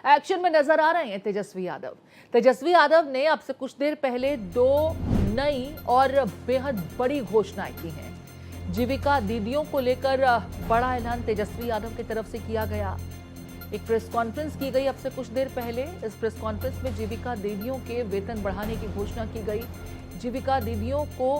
Action में नजर आ रहे हैं तेजस्वी यादव। तेजस्वी यादव ने अब से कुछ देर पहले दो नई और बेहद बड़ी घोषणाएं की हैं। जीविका दीदियों को लेकर बड़ा ऐलान तेजस्वी यादव की तरफ से किया गया। एक प्रेस कॉन्फ्रेंस की गई अब से कुछ देर पहले। इस प्रेस कॉन्फ्रेंस में जीविका दीदियों के वेतन बढ़ाने की घोषणा की गई। जीविका दीदियों को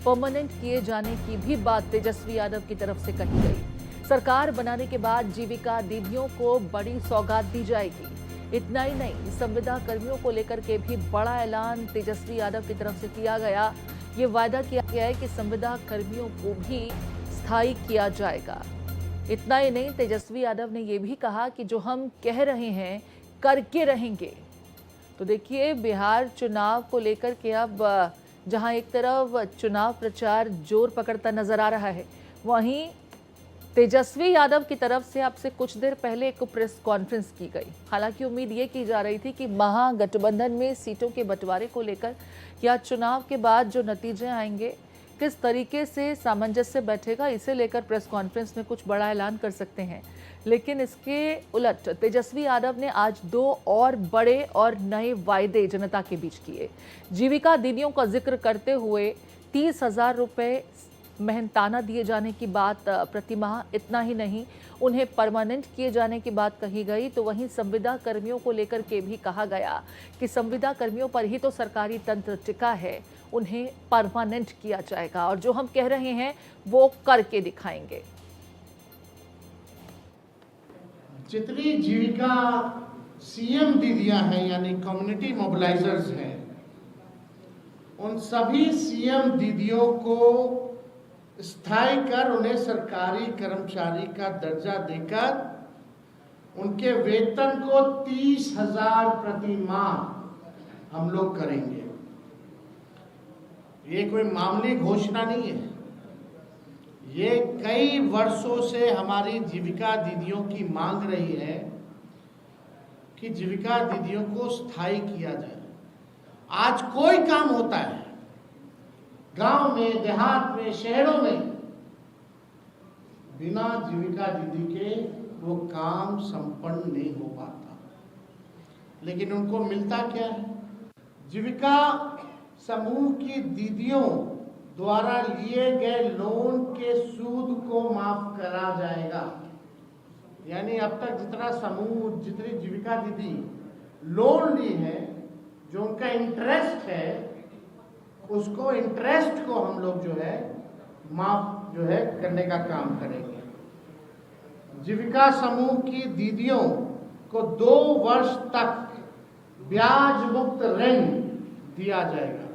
परमानेंट किए जाने की भी बात तेजस्वी यादव की तरफ से कही गई। सरकार बनाने के बाद जीविका दीदियों को बड़ी सौगात दी जाएगी। इतना ही नहीं, संविदा कर्मियों को लेकर के भी बड़ा ऐलान तेजस्वी यादव की तरफ से किया गया। ये वायदा किया गया है कि संविदा कर्मियों को भी स्थायी किया जाएगा। इतना ही नहीं, तेजस्वी यादव ने यह भी कहा कि जो हम कह रहे हैं करके रहेंगे। तो देखिए, बिहार चुनाव को लेकर के अब जहां एक तरफ चुनाव प्रचार जोर पकड़ता नजर आ रहा है, वहीं तेजस्वी यादव की तरफ से अब से कुछ देर पहले एक प्रेस कॉन्फ्रेंस की गई। हालांकि उम्मीद ये की जा रही थी कि महागठबंधन में सीटों के बंटवारे को लेकर या चुनाव के बाद जो नतीजे आएंगे, किस तरीके से सामंजस्य बैठेगा, इसे लेकर प्रेस कॉन्फ्रेंस में कुछ बड़ा ऐलान कर सकते हैं। लेकिन इसके उलट तेजस्वी यादव ने आज दो और बड़े और नए वायदे जनता के बीच किए। जीविका दीदियों का जिक्र करते हुए 30,000 रुपए मेहनताना दिए जाने की बात प्रतिमाह, इतना ही नहीं, उन्हें परमानेंट किए जाने की बात कही गई। तो वहीं संविदा कर्मियों को लेकर के भी कहा गया कि संविदा कर्मियों पर ही तो सरकारी तंत्र टिका है, उन्हें परमानेंट किया जाएगा और जो हम कह रहे हैं वो करके दिखाएंगे। जितनी जीविका सीएम दीदियां हैं यानी कम्युनिटी मोबिलाइजर्स हैं, उन सभी सीएम दीदियों को स्थायी कर उन्हें सरकारी कर्मचारी का दर्जा देकर उनके वेतन को 30,000 प्रति माह हम लोग करेंगे। ये कोई मामूली घोषणा नहीं है। ये कई वर्षों से हमारी जीविका दीदियों की मांग रही है कि जीविका दीदियों को स्थायी किया जाए। आज कोई काम होता है गांव में, देहात में, शहरों में, बिना जीविका दीदी के वो काम संपन्न नहीं हो पाता। लेकिन उनको मिलता क्या है? जीविका समूह की दीदियों द्वारा लिए गए लोन के सूद को माफ करा जाएगा। यानी अब तक जितनी जीविका दीदी लोन ली है, जो उनका इंटरेस्ट है, उसको इंटरेस्ट को हम लोग जो है माफ करने का काम करेंगे। जीविका समूह की दीदियों को 2 वर्ष तक ब्याज मुक्त ऋण दिया जाएगा।